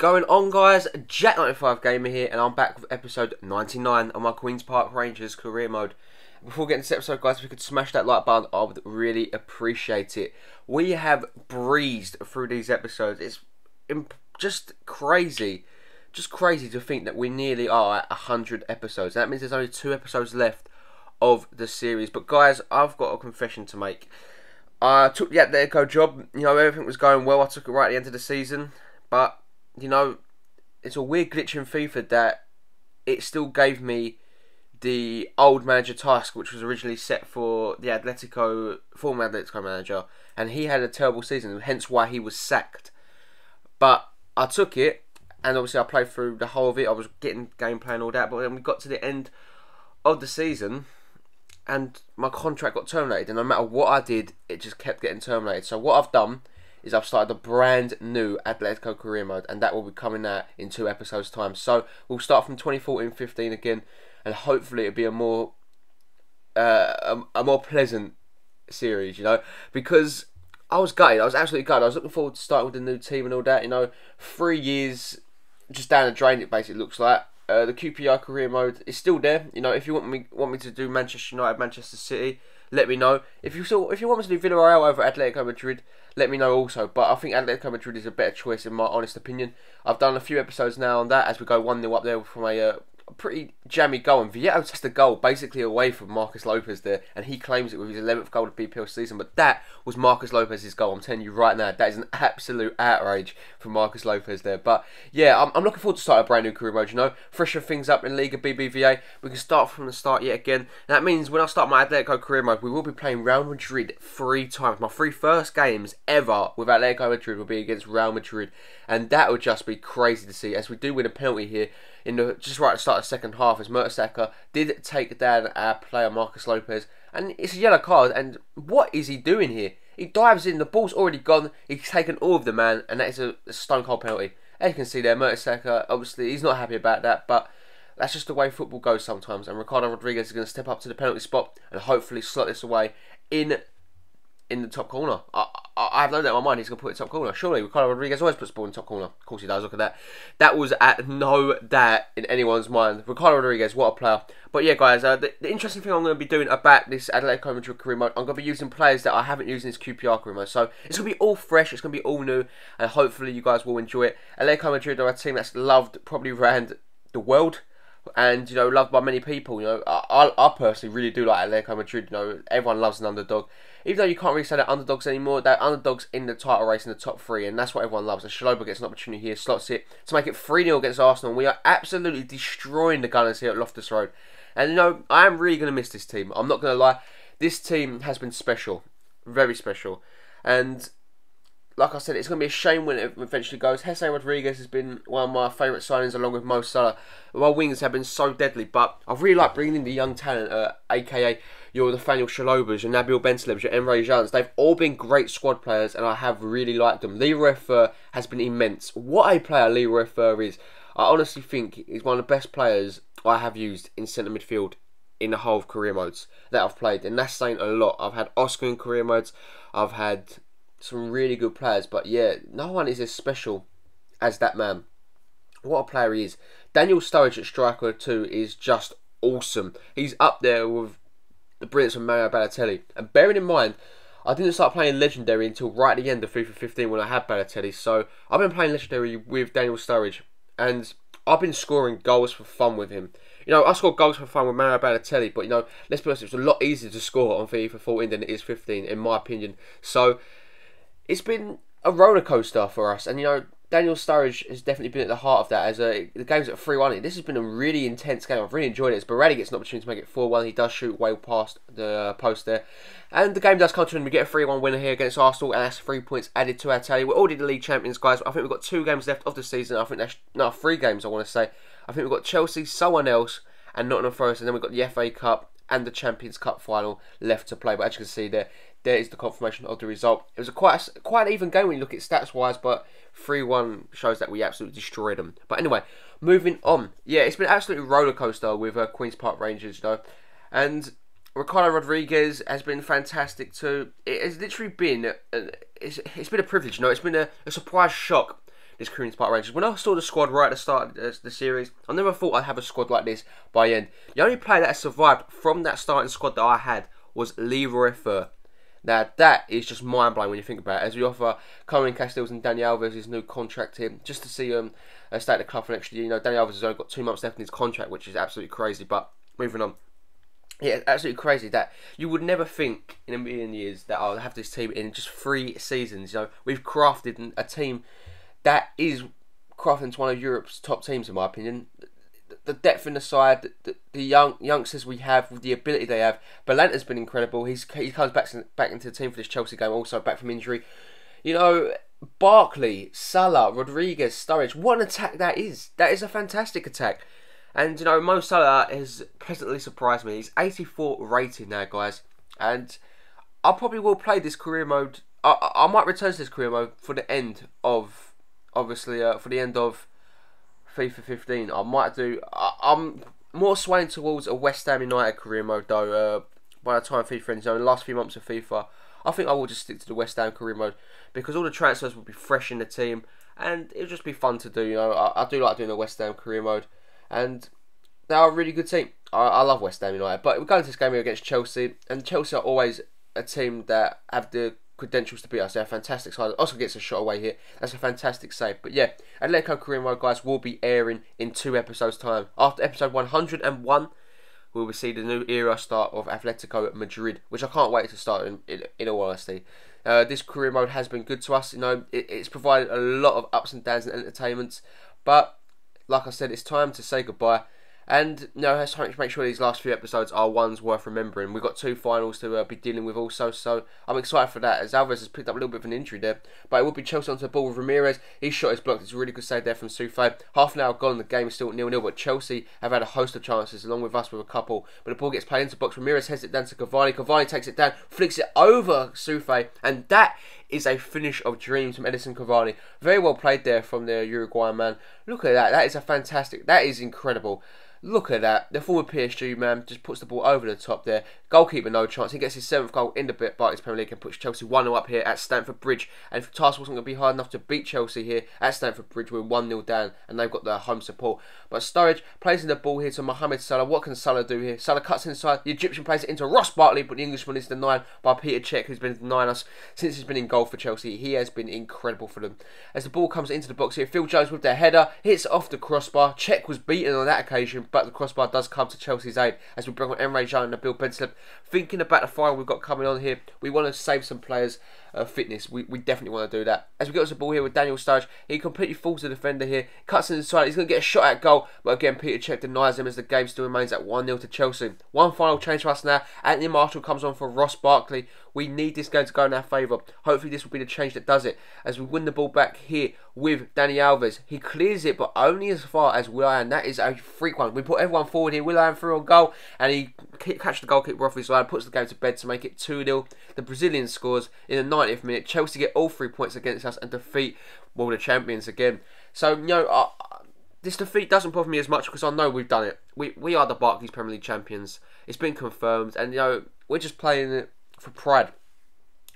going on, guys? Jack95 Gamer here, and I'm back with episode 99 of my Queen's Park Rangers career mode. Before getting to this episode, guys, if you could smash that like button, I would really appreciate it. We have breezed through these episodes. It's just crazy. Just crazy to think that we nearly are at 100 episodes. That means there's only 2 episodes left of the series. But guys, I've got a confession to make. I took the Atletico job. You know, everything was going well. I took it right at the end of the season. But, you know, it's a weird glitch in FIFA that it still gave me the old manager task, which was originally set for the former Atletico manager. And he had a terrible season, hence why he was sacked. But I took it, and obviously I played through the whole of it. I was getting gameplay and all that. But then we got to the end of the season, and my contract got terminated. And no matter what I did, it just kept getting terminated. So what I've done is I've started a brand new Atletico career mode, and that will be coming out in 2 episodes time. So we'll start from 2014-15 again, and hopefully it'll be a more pleasant series, you know, because I was gutted. I was absolutely gutted. I was looking forward to starting with the new team and all that, you know. 3 years just down the drain, it basically looks like. The QPR career mode is still there. You know, if you want me to do Manchester United, Manchester City, let me know. If you want me to do Villarreal over Atletico Madrid, let me know also. But I think Atletico Madrid is a better choice in my honest opinion. I've done a few episodes now on that as we go 1-0 up there from a pretty jammy goal, and Vieto just a goal basically away from Marcus Lopez there, and he claims it with his 11th goal of BPL season. But that was Marcus Lopez's goal. I'm telling you right now, that is an absolute outrage from Marcus Lopez there. But yeah, I'm looking forward to start a brand new career mode, you know, freshen things up in Liga BBVA. We can start from the start yet again, and that means when I start my Atletico career mode, we will be playing Real Madrid 3 times. My 3 first games ever with Atletico Madrid will be against Real Madrid, and that would just be crazy to see, as we do win a penalty here just right at the start of the second half, as Mertesacker did take down our player Marcus Lopez, and it's a yellow card. And what is he doing here? He dives in, the ball's already gone, he's taken all of the man, and that is a stone cold penalty. As you can see there, Mertesacker, obviously he's not happy about that, but that's just the way football goes sometimes. And Ricardo Rodriguez is going to step up to the penalty spot and hopefully slot this away in the top corner. I have no doubt in my mind he's going to put it in the top corner. Surely, Ricardo Rodriguez always puts the ball in the top corner. Of course he does, look at that. That was at no doubt in anyone's mind. Ricardo Rodriguez, what a player. But yeah, guys, the interesting thing I'm going to be doing about this Atletico Madrid career mode, I'm going to be using players that I haven't used in this QPR career mode. So it's going to be all fresh, it's going to be all new, and hopefully you guys will enjoy it. Atletico Madrid are a team that's loved probably around the world, and, you know, loved by many people. You know, I personally really do like Atletico Madrid. You know, everyone loves an underdog. Even though you can't really say they're underdogs anymore, they're underdogs in the title race in the top 3, and that's what everyone loves. And Shaloba gets an opportunity here, slots it to make it 3-0 against Arsenal. We are absolutely destroying the Gunners here at Loftus Road. And, you know, I am really going to miss this team. I'm not going to lie. This team has been special. Very special. And like I said, it's going to be a shame when it eventually goes. Jesse Rodriguez has been one of my favourite signings along with Mo Salah. My wings have been so deadly, but I really like bringing in the young talent, aka your Nathaniel Shalobas, your Nabil Bentaleb, your Emre Jans. They've all been great squad players, and I have really liked them. Leroy Fer has been immense. What a player Leroy Fer is. I honestly think he's one of the best players I have used in centre midfield in the whole of career modes that I've played, and that's saying a lot. I've had Oscar in career modes, I've had some really good players, but yeah, no one is as special as that man. What a player he is. Daniel Sturridge at striker 2 is just awesome. He's up there with the brilliance of Mario Balotelli. And bearing in mind, I didn't start playing Legendary until right at the end of FIFA 15 when I had Balotelli. So I've been playing Legendary with Daniel Sturridge, and I've been scoring goals for fun with him. You know, I scored goals for fun with Mario Balotelli, but, you know, let's be honest, it's a lot easier to score on FIFA 14 than it is 15, in my opinion. So it's been a roller coaster for us, and, you know, Daniel Sturridge has definitely been at the heart of that. As the game's at 3-1, this has been a really intense game. I've really enjoyed it. As Baradi gets an opportunity to make it 4-1, he does shoot way past the post there, and the game does come to an end. We get a 3-1 winner here against Arsenal, and that's 3 points added to our tally. We're already the league champions, guys. I think we've got 2 games left of the season. I think that's 3 games, I want to say. I think we've got Chelsea, someone else, and Nottingham Forest, and then we've got the FA Cup and the Champions Cup final left to play. But as you can see there is the confirmation of the result. It was quite an even game when you look at stats wise, but 3-1 shows that we absolutely destroyed them. But anyway, moving on. Yeah, it's been absolutely roller coaster with Queen's Park Rangers, you know, and Ricardo Rodriguez has been fantastic too. It has literally been it's been a privilege, you know. It's been a surprise shock this Queen's Park Rangers. When I saw the squad right at the start of the series, I never thought I'd have a squad like this by the end. The only player that has survived from that starting squad that I had was Leroy Fer. Now, that is just mind-blowing when you think about it, as we offer Colin Castells and Dani Alves his new contract here, just to see stay at the club for an extra year. You know, Dani Alves has only got 2 months left in his contract, which is absolutely crazy, but moving on. Yeah, absolutely crazy that you would never think in a million years that I'll have this team in just 3 seasons. You know, we've crafted a team that is crafted into one of Europe's top teams, in my opinion. The depth in the side, the youngsters we have, with the ability they have. Belanta's been incredible. He comes back into the team for this Chelsea game, also back from injury. You know, Barkley, Salah, Rodriguez, Sturridge. What an attack that is! That is a fantastic attack. And you know, Mo Salah has pleasantly surprised me. He's 84 rated now, guys. And I probably will play this career mode. I might return to this career mode for the end of, obviously, for the end of FIFA 15. I might do. I'm more swaying towards a West Ham United career mode though. By the time FIFA ends, in the last few months of FIFA, I think I will just stick to the West Ham career mode because all the transfers will be fresh in the team and it'll just be fun to do. You know, I do like doing the West Ham career mode, and they are a really good team. I love West Ham United, but we're going to this game here against Chelsea, and Chelsea are always a team that have the credentials to beat us. They're a fantastic side. Also gets a shot away here. That's a fantastic save. But yeah, Atletico Career Mode, guys, will be airing in 2 episodes' time. After episode 101, we will see the new era start of Atletico Madrid, which I can't wait to start in all honesty. This career mode has been good to us. You know, it's provided a lot of ups and downs and entertainments. But like I said, it's time to say goodbye. And you know, let's make sure these last few episodes are ones worth remembering. We've got 2 finals to be dealing with also, so I'm excited for that, as Alves has picked up a little bit of an injury there. But it will be Chelsea onto the ball with Ramirez. His shot is blocked. It's a really good save there from Souffle. Half an hour gone, the game is still 0-0, but Chelsea have had a host of chances, along with us with a couple. But the ball gets played into the box. Ramirez heads it down to Cavani. Cavani takes it down, flicks it over Souffle, and that is a finish of dreams from Edison Cavani. Very well played there from the Uruguayan man. Look at that. That is a fantastic. That is incredible. Look at that. The former PSG man just puts the ball over the top there. Goalkeeper, no chance. He gets his 7th goal in the Barclays Premier League and puts Chelsea 1-0 up here at Stamford Bridge. And if the task wasn't going to be hard enough to beat Chelsea here at Stamford Bridge, we're 1-0 down and they've got their home support. But Sturridge plays in the ball here to Mohamed Salah. What can Salah do here? Salah cuts inside. The Egyptian plays it into Ross Barkley, but the Englishman is denied by Peter Cech, who's been denying us since he's been in goal for Chelsea. He has been incredible for them. As the ball comes into the box here, Phil Jones with their header hits off the crossbar. Cech was beaten on that occasion, but the crossbar does come to Chelsea's aid as we bring on Emre Can and Bill Benslip. Thinking about the final we've got coming on here, we want to save some players' fitness. We definitely want to do that. As we get to the ball here with Daniel Sturridge, he completely fools the defender here, cuts inside. He's going to get a shot at goal, but again Peter Cech denies him as the game still remains at 1-0 to Chelsea. One final change for us now. Anthony Marshall comes on for Ross Barkley. We need this game to go in our favour. Hopefully this will be the change that does it. As we win the ball back here with Dani Alves. He clears it, but only as far as Will.i.am. That is a freak one. We put everyone forward here. Will.i.am through on goal, and he catches the goalkeeper off his line, puts the game to bed to make it 2-0. The Brazilian scores in the 90th minute. Chelsea get all 3 points against us and defeat, well, the champions again. So, you know, this defeat doesn't bother me as much because I know we've done it. We are the Barclays Premier League champions. It's been confirmed, and, you know, we're just playing it for pride.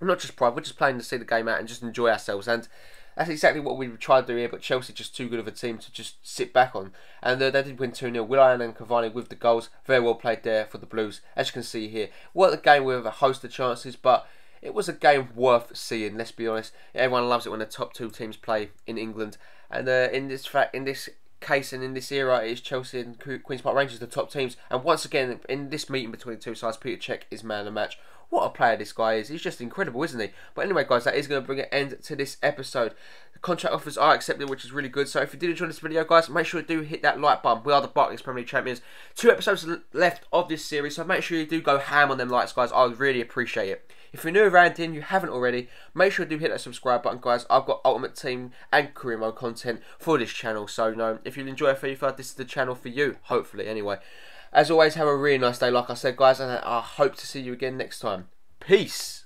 Not just pride, we're just playing to see the game out and just enjoy ourselves. And that's exactly what we tried to do here, but Chelsea just too good of a team to just sit back on. And they did win 2-0. Will.i.am and Cavani with the goals. Very well played there for the Blues, as you can see here. What a game with a host of chances, but it was a game worth seeing, let's be honest. Everyone loves it when the top 2 teams play in England. And in this case and in this era, it is Chelsea and Queen's Park Rangers the top teams. And once again, in this meeting between the two sides, Peter Cech is man of the match. What a player this guy is. He's just incredible, isn't he? But anyway, guys, that is going to bring an end to this episode. The contract offers are accepted, which is really good. So if you did enjoy this video, guys, make sure you do hit that like button. We are the Barclays Premier League champions. 2 episodes left of this series, so make sure you do go ham on them likes, guys. I would really appreciate it. If you're new around here and you haven't already, make sure you do hit that subscribe button, guys. I've got Ultimate Team and Career Mode content for this channel. So, you know, if you enjoy FIFA, this is the channel for you, hopefully, anyway. As always, have a really nice day, like I said, guys, and I hope to see you again next time. Peace!